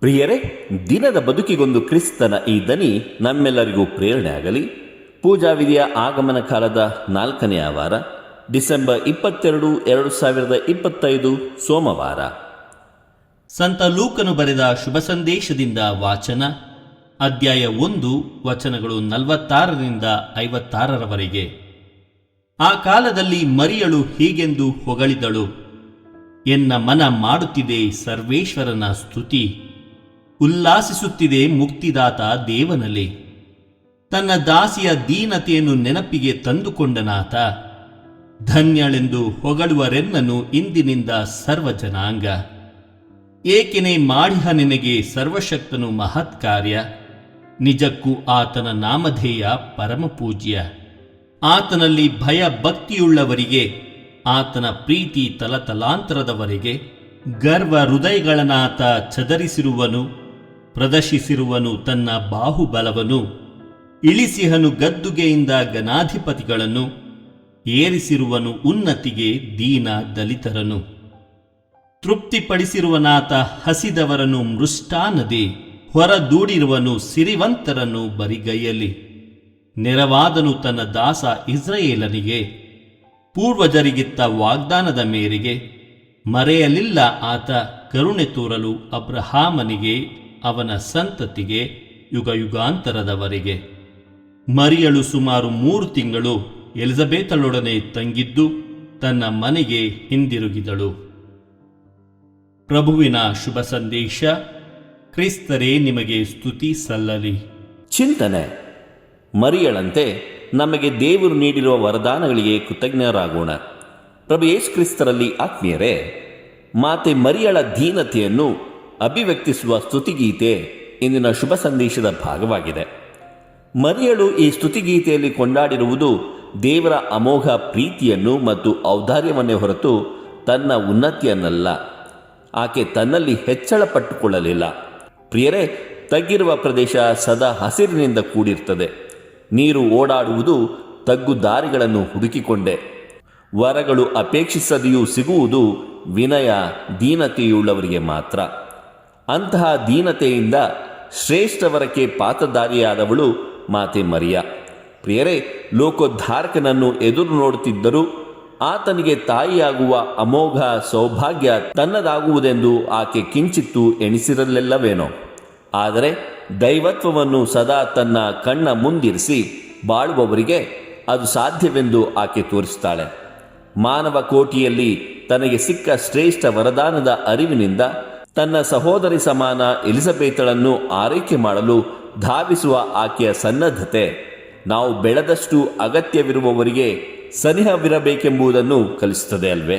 ಪ್ರಿಯರೇ, ದಿನದ ಬದುಕಿಗೊಂದು ಕ್ರಿಸ್ತನ ಈ ದನಿ ನಮ್ಮೆಲ್ಲರಿಗೂ ಪ್ರೇರಣೆ ಆಗಲಿ. ಪೂಜಾ ವಿಧಿಯ ಆಗಮನ ಕಾಲದ 4ನೇ ವಾರ, ಡಿಸೆಂಬರ್ 22, 2025 ಸೋಮವಾರ. ಸಂತ ಲೂಕನು ಬರೆದ ಶುಭ ಸಂದೇಶದಿಂದ ವಾಚನ. ಅಧ್ಯಾಯ 1, ವಚನಗಳು 46ರಿಂದ 56ರವರೆಗೆ. ಆ ಕಾಲದಲ್ಲಿ ಮರಿಯಳು ಹೀಗೆಂದು ಹೊಗಳಿದಳು: ಎನ್ನ ಮನ ಮಾಡುತ್ತಿದೆ ಸರ್ವೇಶ್ವರನ ಸ್ತುತಿ, ಉಲ್ಲಾಸಿಸುತ್ತಿದೆ ಮುಕ್ತಿದಾತ ದೇವನಲ್ಲಿ. ತನ್ನ ದಾಸಿಯ ದೀನತೆಯನ್ನು ನೆನಪಿಗೆ ತಂದುಕೊಂಡನಾತ. ಧನ್ಯಳೆಂದು ಹೊಗಳುವರೆನ್ನನು ಇಂದಿನಿಂದ ಸರ್ವಜನಾಂಗ. ಏಕೆನೆ ಮಾಡಿಹ ನಿನಗೆ ಸರ್ವಶಕ್ತನು ಮಹತ್ಕಾರ್ಯ, ನಿಜಕ್ಕೂ ಆತನ ನಾಮಧೇಯ ಪರಮಪೂಜ್ಯ. ಆತನಲ್ಲಿ ಭಯ ಭಕ್ತಿಯುಳ್ಳವರಿಗೆ ಆತನ ಪ್ರೀತಿ ತಲತಲಾಂತರದವರೆಗೆ. ಗರ್ವ ಹೃದಯಗಳನ್ನಾತ ಚದರಿಸಿರುವನು, ಪ್ರದರ್ಶಿಸಿರುವನು ತನ್ನ ಬಾಹುಬಲವನು. ಇಳಿಸಿಹನು ಗದ್ದುಗೆಯಿಂದ ಗಣಾಧಿಪತಿಗಳನ್ನು, ಏರಿಸಿರುವನು ಉನ್ನತಿಗೆ ದೀನ ದಲಿತರನು. ತೃಪ್ತಿಪಡಿಸಿರುವನಾತ ಹಸಿದವರನ್ನು ಮೃಷ್ಟಾನದಿ, ಹೊರದೂಡಿರುವನು ಸಿರಿವಂತರನ್ನು ಬರಿಗೈಯಲ್ಲಿ. ನೆರವಾದನು ತನ್ನ ದಾಸ ಇಸ್ರಾಯೇಲನಿಗೆ, ಪೂರ್ವಜರಿಗಿತ್ತ ವಾಗ್ದಾನದ ಮೇರೆಗೆ. ಮರೆಯಲಿಲ್ಲ ಆತ ಕರುಣೆ ತೋರಲು ಅಬ್ರಹಾಮನಿಗೆ, ಅವನ ಸಂತತಿಗೆ ಯುಗಯುಗಾಂತರದವರೆಗೆ. ಮರಿಯಳು ಸುಮಾರು 3 ತಿಂಗಳು ಎಲಿಜಬೇತಳೊಡನೆ ತಂಗಿದ್ದು ತನ್ನ ಮನೆಗೆ ಹಿಂದಿರುಗಿದಳು. ಪ್ರಭುವಿನ ಶುಭ ಸಂದೇಶ. ಕ್ರಿಸ್ತರೇ ನಿಮಗೆ ಸ್ತುತಿ ಸಲ್ಲಲಿ. ಚಿಂತನೆ: ಮರಿಯಳಂತೆ ನಮಗೆ ದೇವರು ನೀಡಿರುವ ವರದಾನಗಳಿಗೆ ಕೃತಜ್ಞರಾಗೋಣ. ಪ್ರಭು ಯೇಸು ಕ್ರಿಸ್ತರಲ್ಲಿ ಆತ್ಮೀಯರೇ, ಮಾತೆ ಮರಿಯಳ ದೀನತೆಯನ್ನು ಅಭಿವ್ಯಕ್ತಿಸುವ ಸ್ತುತಿಗೀತೆ ಇಂದಿನ ಶುಭ ಸಂದೇಶದ ಭಾಗವಾಗಿದೆ. ಮರಿಯಳು ಈ ಸ್ತುತಿಗೀತೆಯಲ್ಲಿ ಕೊಂಡಾಡಿರುವುದು ದೇವರ ಅಮೋಘ ಪ್ರೀತಿಯನ್ನು ಮತ್ತು ಔದಾರ್ಯವನ್ನೇ ಹೊರತು ತನ್ನ ಉನ್ನತಿಯನ್ನಲ್ಲ. ಆಕೆ ತನ್ನಲ್ಲಿ ಹೆಚ್ಚಳ ಪಟ್ಟುಕೊಳ್ಳಲಿಲ್ಲ. ಪ್ರಿಯರೇ, ತಗ್ಗಿರುವ ಪ್ರದೇಶ ಸದಾ ಹಸಿರಿನಿಂದ ಕೂಡಿರ್ತದೆ. ನೀರು ಓಡಾಡುವುದು ತಗ್ಗು ದಾರಿಗಳನ್ನು ಹುಡುಕಿಕೊಂಡೆ. ವರಗಳು ಅಪೇಕ್ಷಿಸದೆಯೂ ಸಿಗುವುದು ವಿನಯ ದೀನತೆಯುಳ್ಳವರಿಗೆ ಮಾತ್ರ. ಅಂತಹ ದೀನತೆಯಿಂದ ಶ್ರೇಷ್ಠವರಕ್ಕೆ ಪಾತ್ರಧಾರಿಯಾದವಳು ಮಾತೆ ಮರಿಯ. ಪ್ರಿಯರೇ, ಲೋಕೋದ್ಧಾರಕನನ್ನು ಎದುರು ನೋಡುತ್ತಿದ್ದರೂ ಆತನಿಗೆ ತಾಯಿಯಾಗುವ ಅಮೋಘ ಸೌಭಾಗ್ಯ ತನ್ನದಾಗುವುದೆಂದು ಆಕೆ ಕಿಂಚಿತ್ತೂ ಎಣಿಸಿರಲಿಲ್ಲವೇನೋ. ಆದರೆ ದೈವತ್ವವನ್ನು ಸದಾ ತನ್ನ ಕಣ್ಣ ಮುಂದಿರಿಸಿ ಬಾಳುವವರಿಗೆ ಅದು ಸಾಧ್ಯವೆಂದು ಆಕೆ ತೋರಿಸ್ತಾಳೆ. ಮಾನವ ಕೋಟಿಯಲ್ಲಿ ತನಗೆ ಸಿಕ್ಕ ಶ್ರೇಷ್ಠ ವರದಾನದ ಅರಿವಿನಿಂದ ತನ್ನ ಸಹೋದರಿ ಸಮಾನ ಎಲಿಜಬೇತಳನ್ನು ಆರೈಕೆ ಮಾಡಲು ಧಾವಿಸುವ ಆಕೆಯ ಸನ್ನದ್ಧತೆ ನಾವು ಬೆಳೆದಷ್ಟು ಅಗತ್ಯವಿರುವವರಿಗೆ ಸನಿಹವಿರಬೇಕೆಂಬುದನ್ನು ಕಲಿಸುತ್ತದೆ ಅಲ್ವೇ?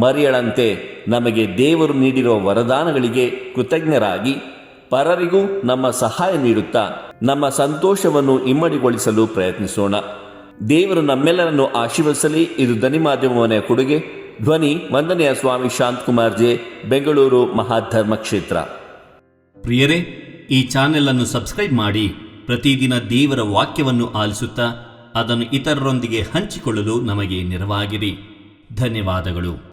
ಮರಿಯಳಂತೆ ನಮಗೆ ದೇವರು ನೀಡಿರುವ ವರದಾನಗಳಿಗೆ ಕೃತಜ್ಞರಾಗಿ ಪರರಿಗೂ ನಮ್ಮ ಸಹಾಯ ನೀಡುತ್ತಾ ನಮ್ಮ ಸಂತೋಷವನ್ನು ಇಮ್ಮಡಿಗೊಳಿಸಲು ಪ್ರಯತ್ನಿಸೋಣ. ದೇವರು ನಮ್ಮೆಲ್ಲರನ್ನು ಆಶೀರ್ವದಿಸಲಿ. ಇದು ಧ್ವನಿ ಮಾಧ್ಯಮವನೇ ಕೊಡುಗೆ. ಧ್ವನಿ ವಂದನೆಯ ಸ್ವಾಮಿ ಶಾಂತಕುಮಾರ್ ಜೆ, ಬೆಂಗಳೂರು ಮಹಾಧರ್ಮ ಕ್ಷೇತ್ರ. ಪ್ರಿಯರೇ, ಈ ಚಾನೆಲ್ ಅನ್ನು ಸಬ್ಸ್ಕ್ರೈಬ್ ಮಾಡಿ ಪ್ರತಿದಿನ ದೇವರ ವಾಕ್ಯವನ್ನು ಆಲಿಸುತ್ತಾ ಅದನ್ನು ಇತರರೊಂದಿಗೆ ಹಂಚಿಕೊಳ್ಳಲು ನಮಗೆ ನೆರವಾಗಿರಿ. ಧನ್ಯವಾದಗಳು.